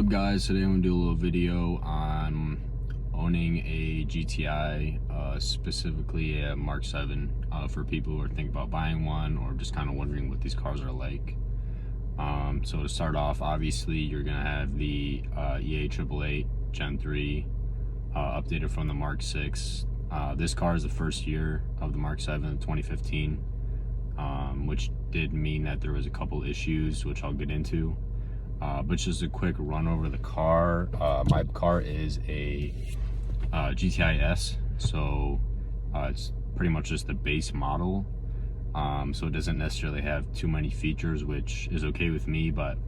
up, guys? Today I'm gonna do a little video on owning a GTI, specifically a Mark 7, for people who are thinking about buying one or just kind of wondering what these cars are like. So to start off, obviously you're gonna have the EA888 Gen 3 updated from the Mark 6. This car is the first year of the Mark 7, 2015, which did mean that there was a couple issues which I'll get into. But just a quick run over the car. My car is a GTI S, so it's pretty much just the base model. So it doesn't necessarily have too many features, which is okay with me, but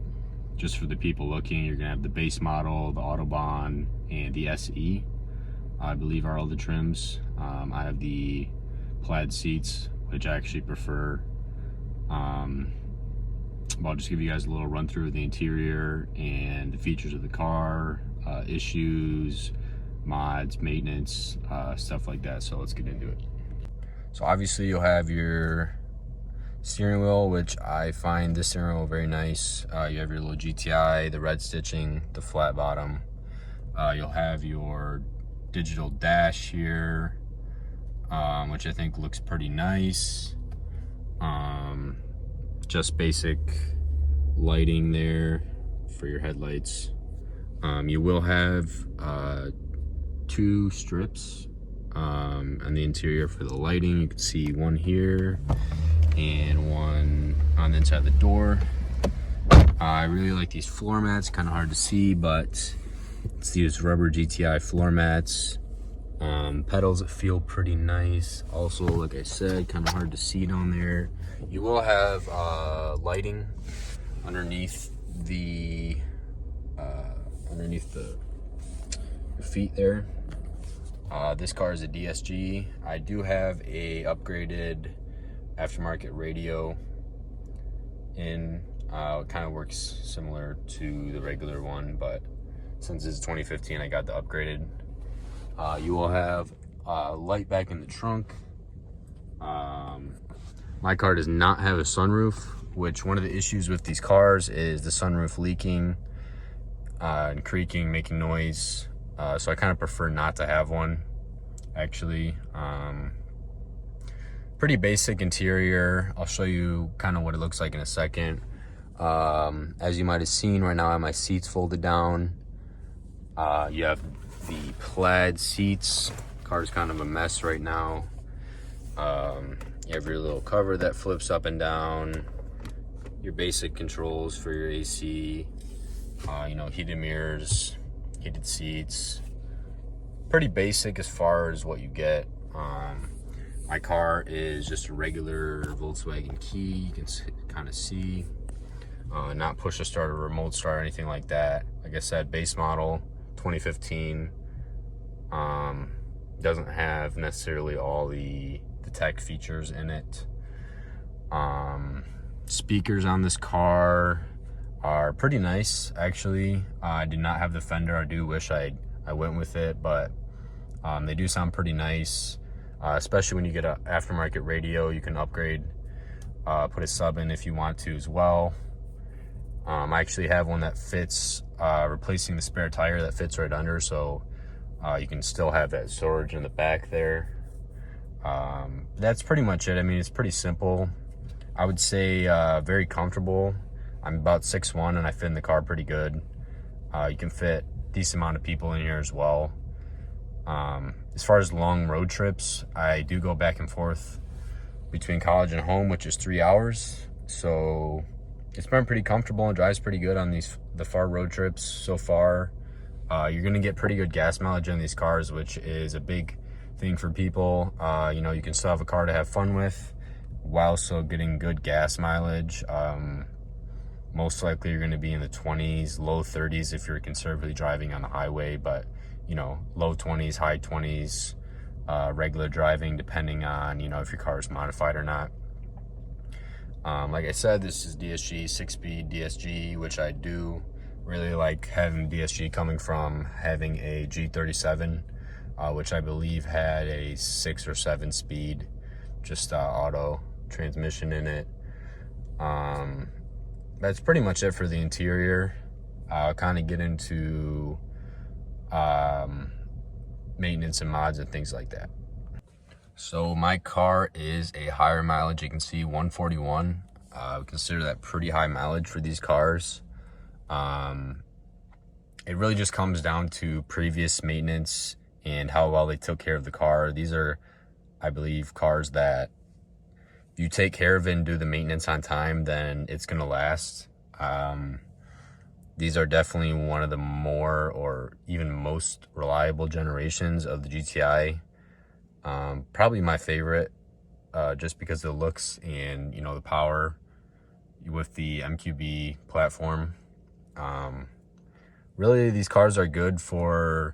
just for the people looking, you're gonna have the base model, the Autobahn, and the SE, I believe, are all the trims. I have the plaid seats, which I actually prefer. I'll just give you guys a little run through of the interior and the features of the car, issues, mods, maintenance, stuff like that. So let's get into it. So obviously you'll have your steering wheel, which I find this steering wheel very nice. You have your little GTI, the red stitching, the flat bottom. You'll have your digital dash here, which I think looks pretty nice. Just basic lighting there for your headlights. You will have 2 strips on the interior for the lighting. You can see one here and one on the inside of the door. I really like these floor mats. Kind of hard to see, but it's these rubber GTI floor mats. Pedals that feel pretty nice. Also, like I said, kind of hard to see down there. You will have lighting underneath the feet there. This car is a DSG. I do have a upgraded aftermarket radio in. It kind of works similar to the regular one, but since it's 2015, I got the upgraded. You will have light back in the trunk. My car does not have a sunroof, which one of the issues with these cars is the sunroof leaking and creaking, making noise. So I kind of prefer not to have one, actually. Pretty basic interior. I'll show you kind of what it looks like in a second. As you might have seen, right now I have my seats folded down. You have the plaid seats. Car's kind of a mess right now. You have your little cover that flips up and down. Your basic controls for your AC. Heated mirrors, heated seats. Pretty basic as far as what you get. My car is just a regular Volkswagen key. You can kind of see. Not push to start or remote start or anything like that. Like I said, base model, 2015. Doesn't have necessarily all the tech features in it. Speakers on this car are pretty nice, actually. I did not have the Fender. I do wish I went with it, but they do sound pretty nice, especially when you get an aftermarket radio. You can upgrade, put a sub in if you want to as well. I actually have one that fits, replacing the spare tire that fits right under, so you can still have that storage in the back there. That's pretty much it. I mean, it's pretty simple. I would say very comfortable. I'm about 6'1", and I fit in the car pretty good. You can fit a decent amount of people in here as well. As far as long road trips, I do go back and forth between college and home, which is 3 hours. So it's been pretty comfortable and drives pretty good on the far road trips so far. You're gonna get pretty good gas mileage in these cars, which is a big thing for people. You can still have a car to have fun with while still getting good gas mileage. Most likely you're going to be in the 20s, low 30s if you're conservatively driving on the highway, but low 20s, high 20s, regular driving, depending on if your car is modified or not. Like I said, this is DSG, 6-speed DSG, which I do really like having DSG coming from having a G37, which I believe had a 6 or 7 speed, just auto transmission in it. That's pretty much it for the interior. I'll kind of get into maintenance and mods and things like that. So my car is a higher mileage. You can see 141. Consider that pretty high mileage for these cars. It really just comes down to previous maintenance and how well they took care of the car. These are, I believe, cars that if you take care of it and do the maintenance on time, then it's going to last. These are definitely one of the more or even most reliable generations of the GTI. Probably my favorite, just because of the looks and, you know, the power with the MQB platform. Really, these cars are good for,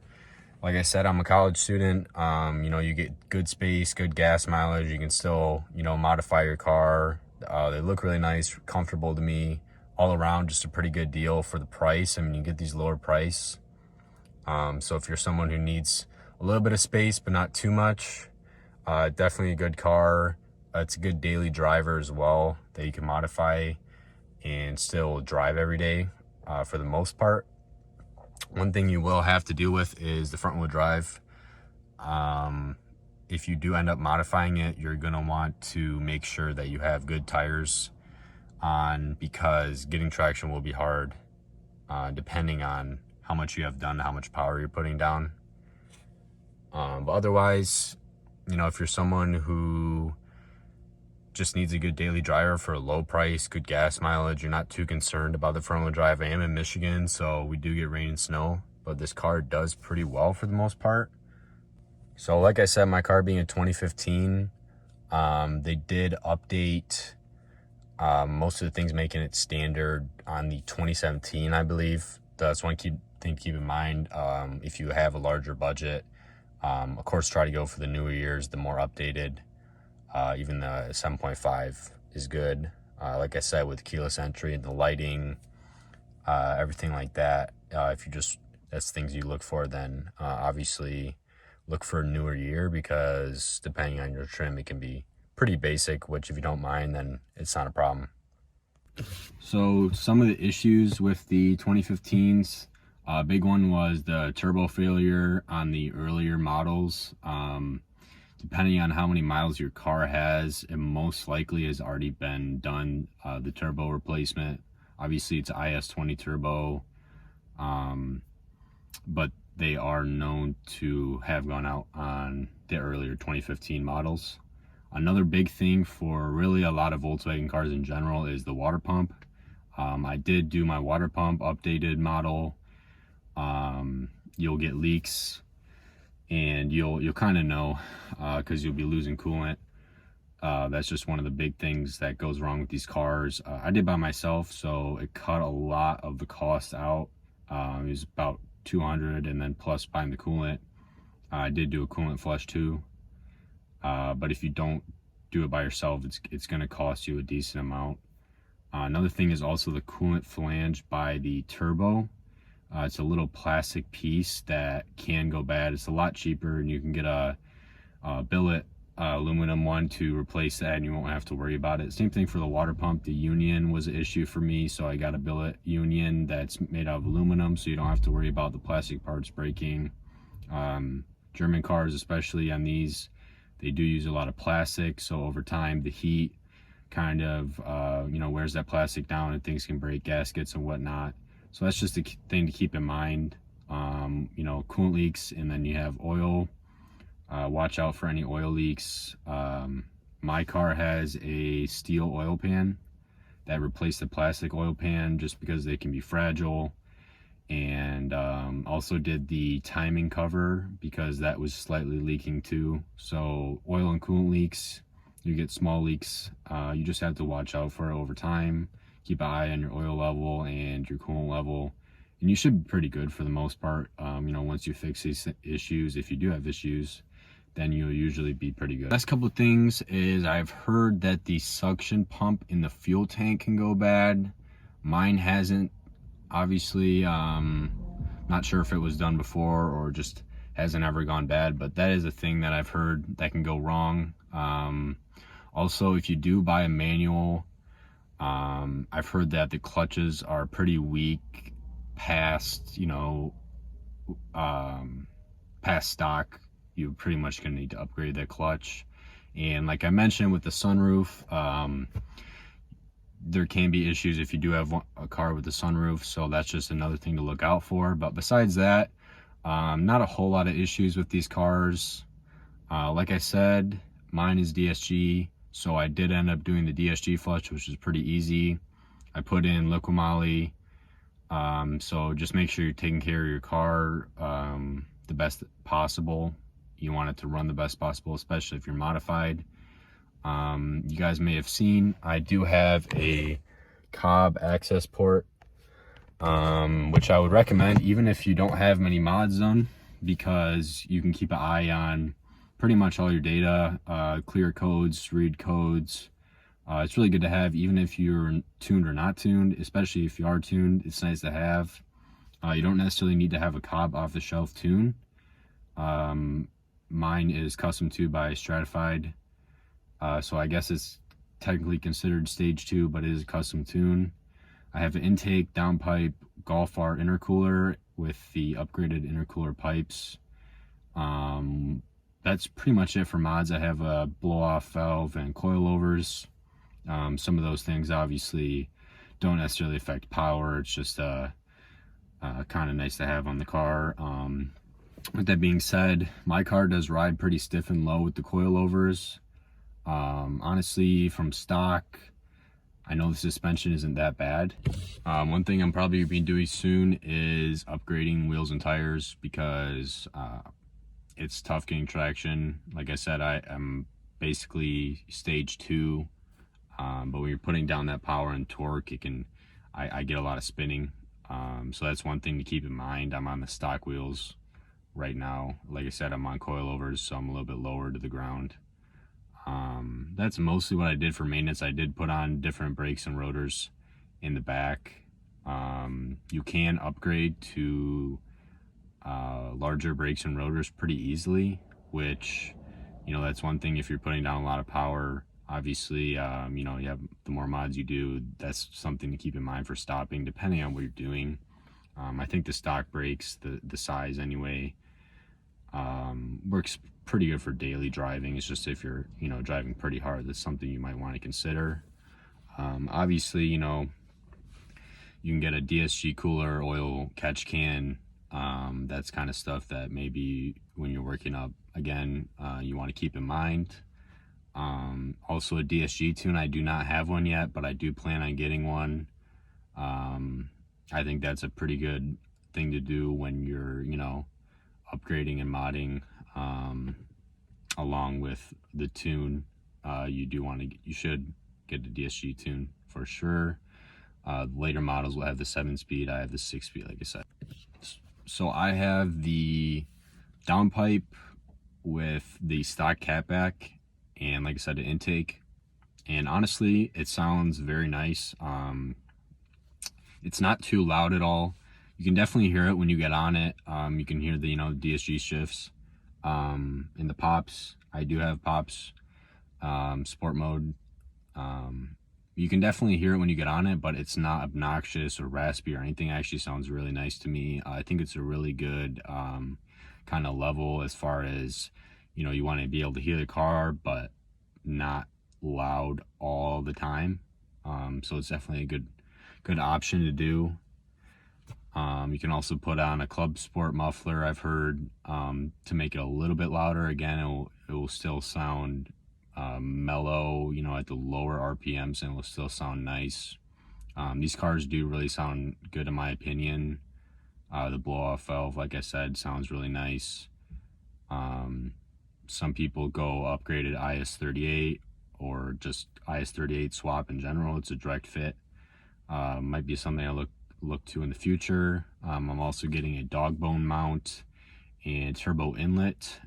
like I said, I'm a college student. You know, you get good space, good gas mileage. You can still, you know, modify your car. They look really nice, comfortable to me. All around, just a pretty good deal for the price. I mean, you get these lower price. So if you're someone who needs a little bit of space, but not too much, definitely a good car. It's a good daily driver as well that you can modify and still drive every day for the most part. One thing you will have to deal with is the front wheel drive. If you do end up modifying it, you're gonna want to make sure that you have good tires on, because getting traction will be hard depending on how much you have done, how much power you're putting down. But otherwise, you know, if you're someone who just needs a good daily driver for a low price, good gas mileage, you're not too concerned about the front wheel drive. I am in Michigan, so we do get rain and snow, but this car does pretty well for the most part. So like I said, my car being a 2015, they did update most of the things, making it standard on the 2017, I believe. That's one thing to keep in mind. If you have a larger budget, of course, try to go for the newer years, the more updated. Even the 7.5 is good. Like I said, with keyless entry and the lighting, everything like that. If you just, that's things you look for, then obviously look for a newer year, because depending on your trim, it can be pretty basic, which if you don't mind, then it's not a problem. So some of the issues with the 2015s, big one was the turbo failure on the earlier models. Depending on how many miles your car has, it most likely has already been done, the turbo replacement. Obviously it's IS20 turbo, but they are known to have gone out on the earlier 2015 models. Another big thing for really a lot of Volkswagen cars in general is the water pump. I did do my water pump updated model. You'll get leaks, and you'll kind of know, because you'll be losing coolant. That's just one of the big things that goes wrong with these cars. I did by myself, so it cut a lot of the cost out. It was about $200, and then plus buying the coolant. I did do a coolant flush too, but if you don't do it by yourself, it's going to cost you a decent amount. Another thing is also the coolant flange by the turbo. It's a little plastic piece that can go bad. It's a lot cheaper, and you can get a billet aluminum one to replace that, and you won't have to worry about it. Same thing for the water pump. The union was an issue for me, so I got a billet union that's made out of aluminum, so you don't have to worry about the plastic parts breaking. German cars, especially on these, they do use a lot of plastic, so over time the heat kind of you know, wears that plastic down, and things can break, gaskets and whatnot. So that's just a thing to keep in mind. You know, coolant leaks, and then you have oil. Watch out for any oil leaks. My car has a steel oil pan that replaced the plastic oil pan, just because they can be fragile. And also did the timing cover, because that was slightly leaking too. So oil and coolant leaks, you get small leaks. You just have to watch out for it over time. Keep an eye on your oil level and your coolant level, and you should be pretty good for the most part. You know, once you fix these issues, if you do have issues, then you'll usually be pretty good. Last couple of things is, I've heard that the suction pump in the fuel tank can go bad. Mine hasn't, obviously. Not sure if it was done before or just hasn't ever gone bad, but that is a thing that I've heard that can go wrong. Also, if you do buy a manual, I've heard that the clutches are pretty weak past, past stock, you're pretty much going to need to upgrade that clutch. And like I mentioned with the sunroof, there can be issues if you do have a car with a sunroof, so that's just another thing to look out for. But besides that, not a whole lot of issues with these cars. Like I said, mine is DSG, so I did end up doing the DSG flush, which is pretty easy. I put in Liqui moly, so just make sure you're taking care of your car the best possible. You want it to run the best possible, especially if you're modified. You guys may have seen, I do have a Cobb access port, which I would recommend even if you don't have many mods done, because you can keep an eye on pretty much all your data, clear codes, read codes. It's really good to have, even if you're tuned or not tuned, especially if you are tuned, it's nice to have. You don't necessarily need to have a Cobb off-the-shelf tune. Mine is custom tuned by Stratified. So I guess it's technically considered stage 2, but it is a custom tune. I have an intake, downpipe, Golf R intercooler with the upgraded intercooler pipes. That's pretty much it for mods. I have a blow-off valve and coilovers. Some of those things obviously don't necessarily affect power. It's just kind of nice to have on the car. With that being said, my car does ride pretty stiff and low with the coilovers. Honestly, from stock, I know the suspension isn't that bad. One thing I'm probably going to be doing soon is upgrading wheels and tires, because it's tough getting traction. Like I said, I'm basically stage 2, but when you're putting down that power and torque, I get a lot of spinning. So that's one thing to keep in mind. I'm on the stock wheels right now. Like I said, I'm on coilovers, so I'm a little bit lower to the ground. That's mostly what I did for maintenance. I did put on different brakes and rotors in the back. You can upgrade to larger brakes and rotors pretty easily, which, that's one thing. If you're putting down a lot of power, obviously, you have the more mods you do, that's something to keep in mind for stopping, depending on what you're doing. I think the stock brakes, the size anyway, works pretty good for daily driving. It's just if you're driving pretty hard, that's something you might want to consider. Obviously, you can get a DSG cooler, oil catch can. That's kind of stuff that maybe when you're working up, again, you want to keep in mind. Also a DSG tune, I do not have one yet, but I do plan on getting one. I think that's a pretty good thing to do when you're upgrading and modding, along with the tune. You should get a DSG tune for sure. Later models will have the 7-speed. I have the 6-speed, like I said. So I have the downpipe with the stock catback, and like I said, the intake. And honestly, it sounds very nice. It's not too loud at all. You can definitely hear it when you get on it. You can hear the DSG shifts in the pops. I do have pops, sport mode. You can definitely hear it when you get on it, but it's not obnoxious or raspy or anything. It actually sounds really nice to me. I think it's a really good kind of level as far as, you want to be able to hear the car, but not loud all the time. So it's definitely a good option to do. You can also put on a club sport muffler, I've heard, to make it a little bit louder. Again, it will still sound mellow, at the lower RPMs, and it will still sound nice. These cars do really sound good in my opinion. The blow-off valve, like I said, sounds really nice. Some people go upgraded IS38 or just IS38 swap in general. It's a direct fit. Might be something I look to in the future. I'm also getting a dog bone mount and turbo inlet.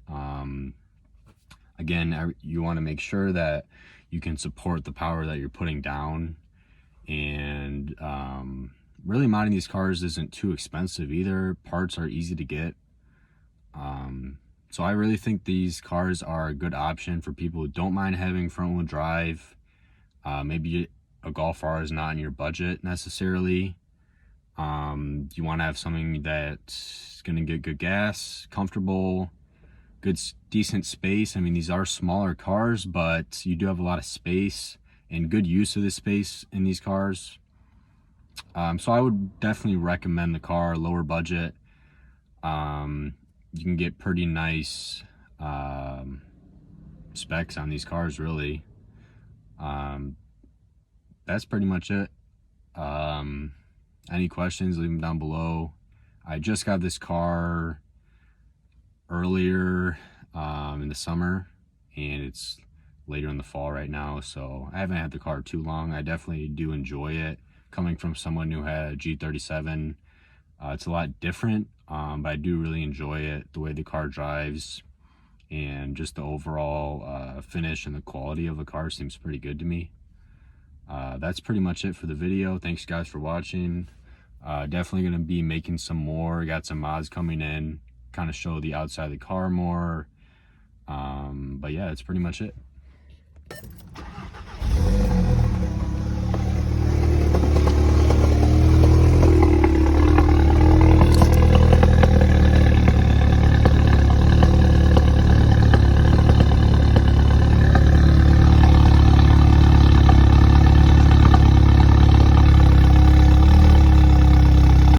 Again, you want to make sure that you can support the power that you're putting down, and really modding these cars isn't too expensive either. Parts are easy to get. So I really think these cars are a good option for people who don't mind having front wheel drive. Maybe a Golf R is not in your budget necessarily. You want to have something that's going to get good gas, comfortable, good decent space. I mean, these are smaller cars, but you do have a lot of space and good use of the space in these cars. So I would definitely recommend the car, lower budget. You can get pretty nice specs on these cars, really. That's pretty much it. Any questions, leave them down below. I just got this car earlier in the summer, and it's later in the fall right now, so I haven't had the car too long. I definitely do enjoy it. Coming from someone who had a G37, it's a lot different, but I do really enjoy it, the way the car drives, and just the overall finish and the quality of the car seems pretty good to me. That's pretty much it for the video. Thanks guys for watching. Definitely going to be making some more. Got some mods coming in, kind of show the outside of the car more. But yeah, that's pretty much it.